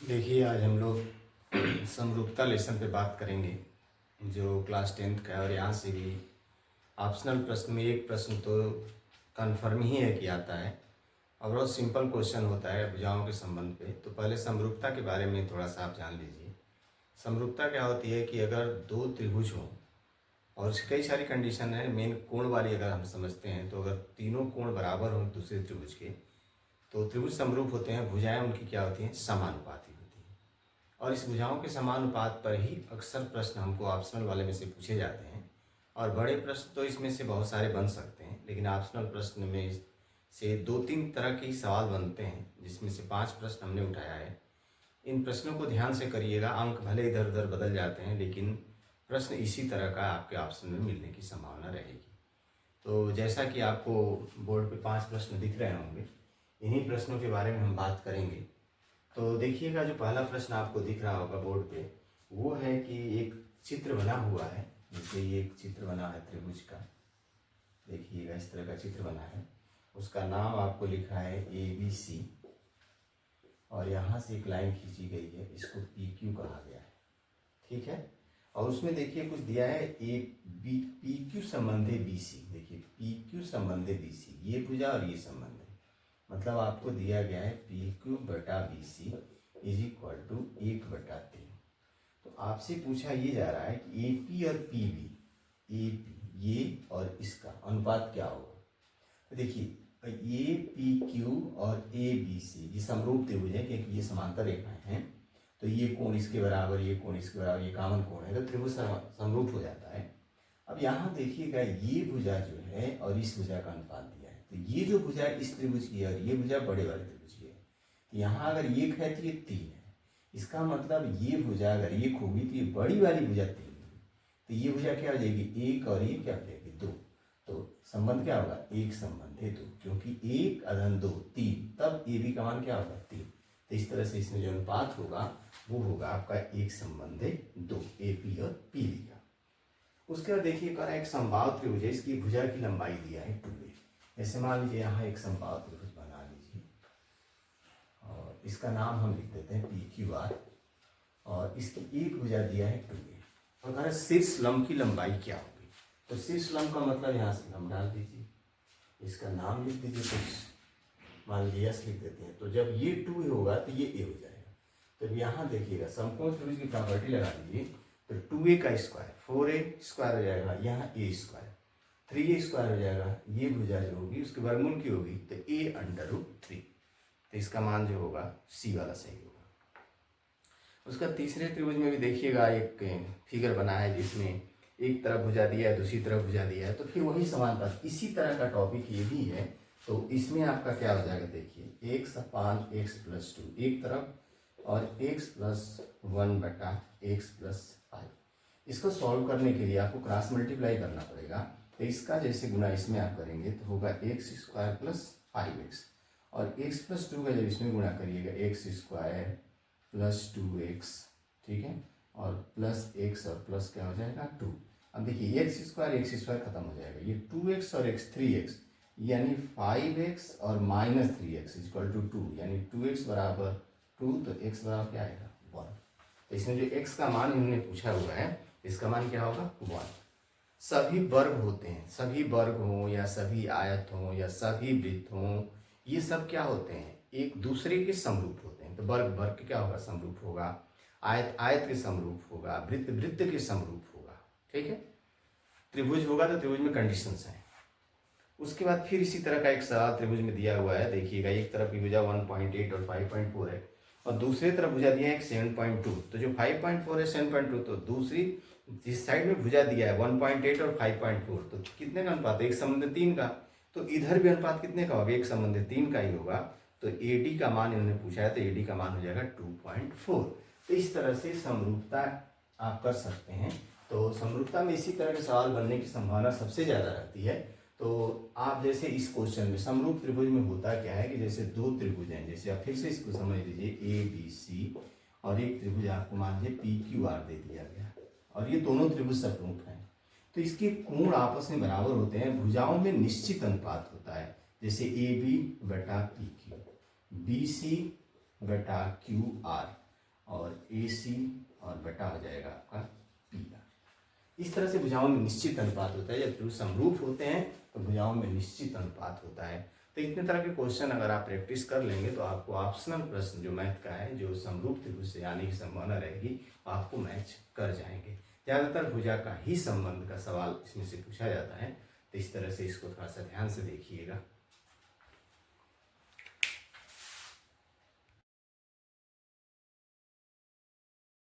देखिए, आज हम लोग समरूपता लेसन पे बात करेंगे जो क्लास 10th का है। और यहाँ से भी ऑप्शनल प्रश्न में एक प्रश्न तो कन्फर्म ही है कि आता है और बहुत सिंपल क्वेश्चन होता है भुजाओं के संबंध पे। तो पहले समरूपता के बारे में थोड़ा सा आप जान लीजिए। समरूपता क्या होती है कि अगर दो त्रिभुज हों और उसकी कई सारी कंडीशन है, मेन कोण वाली अगर हम समझते हैं तो अगर तीनों कोण बराबर हों दूसरे त्रिभुज के तो त्रिभुज समरूप होते हैं। भुजाएं उनकी क्या होती हैं? समानुपाती होती हैं। और इस भुजाओं के समानुपात पर ही अक्सर प्रश्न हमको ऑप्शनल वाले में से पूछे जाते हैं। और बड़े प्रश्न तो इसमें से बहुत सारे बन सकते हैं, लेकिन ऑप्शनल प्रश्न में से 2-3 तरह के सवाल बनते हैं, जिसमें से 5 प्रश्न हमने उठाया है। इन प्रश्नों को ध्यान से करिएगा। अंक भले इधर उधर बदल जाते हैं, लेकिन प्रश्न इसी तरह का आपके ऑप्शन में मिलने की संभावना रहेगी। तो जैसा कि आपको बोर्ड पे 5 प्रश्न दिख रहे होंगे, इन्हीं प्रश्नों के बारे में हम बात करेंगे। तो देखिएगा, जो पहला प्रश्न आपको दिख रहा होगा बोर्ड पे, वो है कि एक चित्र बना हुआ है। जैसे ये एक चित्र बना है त्रिभुज का, देखिएगा इस तरह का चित्र बना है। उसका नाम आपको लिखा है ABC और यहाँ से एक लाइन खींची गई है, इसको PQ कहा गया है। ठीक है। और उसमें देखिए कुछ दिया है PQ संबंधे BC। देखिए PQ संबंधे BC, ये भुजा और ये संबंध है। मतलब आपको दिया गया है PQ बटा BC इज इक्वल टू 1/3। तो आपसे पूछा ये जा रहा है कि AP और PB, AP ये और इसका अनुपात क्या होगा। तो देखिए APQ और ABC ये समरूप त्रिभुज है, क्योंकि ये समांतर रेखाएं हैं। तो ये कोण इसके बराबर, ये कोण इसके बराबर, ये कॉमन कोण है, तो त्रिभुज समरूप हो जाता है। अब यहाँ देखिएगा, ये भुजा जो है और इस भुजा का अनुपात दिया है। तो ये जो भुजा इस त्रिभुज की है और ये भुजा बड़े वाले त्रिभुज की है। तो यहाँ अगर 1 है तो ये 3 है। इसका मतलब ये भुजा अगर 1 होगी तो ये बड़ी वाली भुजा 3 होगी। तो ये भुजा क्या हो जाएगी? 1 और ये क्या हो जाएगी? 2। तो संबंध क्या होगा? 1 संबंधे 2, क्योंकि 1 अधन 2 3, तब AB का मान क्या होगा? 3। तो इस तरह से इसमें जो अनुपात होगा वो होगा आपका 1 संबंधे 2, AP और PB का। उसके बाद देखिए कह रहा है एक समबाहु त्रिभुज है, इसकी भुजा की लंबाई दिया है 2a। जैसे मान लीजिए यहाँ एक समबाहु त्रिभुज बना लीजिए और इसका नाम हम लिख देते हैं PQR और इसकी एक भुजा दिया है 2a। और कह रहा है शीर्ष लंब की लंबाई क्या होगी। तो शीर्ष लंब का मतलब यहाँ से लंब डाल दीजिए, इसका नाम लिख दीजिए कुछ, मान लीजिए S लिख देते हैं। तो जब ये 2 होगा तो ये a हो जाएगा। तो यहाँ देखिएगा समकोण त्रिभुज की प्रॉपर्टी लगा दीजिए। तो 2a का स्क्वायर 4a स्क्वायर हो जाएगा, यहाँ a स्क्वायर 3a स्क्वायर हो जाएगा। ये भुजा जो होगी उसके वर्गमूल की होगी तो a√3। तो इसका मान जो होगा C वाला सही होगा। उसका तीसरे त्रिभुज में भी देखिएगा एक फिगर बना है, जिसमें एक तरफ भुजा दिया है, दूसरी तरफ भुजा दिया है। तो फिर वही समानता, इसी तरह का टॉपिक ये भी है। तो इसमें आपका क्या हो जाएगा? देखिए x/x + 2 एक तरफ और x + 1/x + 5। इसको सॉल्व करने के लिए आपको क्रॉस मल्टीप्लाई करना पड़ेगा। तो इसका जैसे गुना इसमें आप करेंगे तो होगा x² + 5x, और x + 2 का जब इसमें गुणा करिएगा x² + 2x, ठीक है, और प्लस x और प्लस क्या हो जाएगा 2। अब देखिए x² खत्म हो जाएगा, ये 2x और x 3x, यानी 5x और -3x = 2, यानी 2x बराबर 2, तो x बराबर क्या आएगा? 1। तो इसमें जो x का मान इन्होंने पूछा हुआ है, इसका मान क्या होगा? 1। सभी वर्ग होते हैं, सभी वर्ग हों या सभी आयत हों या सभी वृत्त हों, ये सब क्या होते हैं? एक दूसरे के समरूप होते हैं। तो वर्ग वर्ग क्या होगा? समरूप होगा। आयत आयत के समरूप होगा, वृत्त वृत्त के समरूप होगा। ठीक है। त्रिभुज होगा तो त्रिभुज में कंडीशंस हैं। उसके बाद फिर इसी तरह का एक सवाल त्रिभुज में दिया हुआ है। देखिएगा एक तरफ की भुजा 1.8 और 5.4 है और दूसरी तरफ भुजा दिया है 7.2। तो जो 5.4 है 7.2, तो दूसरी जिस साइड में भुजा दिया है 1.8 और 5.4, तो कितने का अनुपात? 1 संबंध 3 का। तो इधर भी अनुपात कितने का होगा? 1 संबंध 3 का ही होगा। तो AD का मान इन्होंने पूछा है, तो AD का मान हो जाएगा 2.4। तो इस तरह से समरूपता आप कर सकते हैं। तो समरूपता में इसी तरह के सवाल बनने की संभावना सबसे ज़्यादा रहती है। तो आप जैसे इस क्वेश्चन में समरूप त्रिभुज में होता क्या है कि जैसे दो त्रिभुज हैं, जैसे आप फिर से इसको समझ लीजिए ABC और एक त्रिभुज आपको मान लीजिए PQR दे दिया गया और ये दोनों त्रिभुज समरूप हैं। तो इसके कोण आपस में बराबर होते हैं। भुजाओं में निश्चित अनुपात होता है, जैसे AB/PQ, BC/QR, AC और बटा हो जाएगा आपका PR। इस तरह से भुजाओं में निश्चित अनुपात होता है। जब त्रिभुज समरूप होते हैं तो भुजाओं में निश्चित अनुपात होता है। तो इतने तरह के क्वेश्चन अगर आप प्रैक्टिस कर लेंगे तो आपको ऑप्शनल प्रश्न जो मैथ का है, जो समरूप त्रिभुज से आने की संभावना रहेगी, आपको मैच कर जाएंगे। ज़्यादातर भुजा का ही संबंध का सवाल इसमें से पूछा जाता है। तो इस तरह से इसको थोड़ा सा ध्यान से देखिएगा।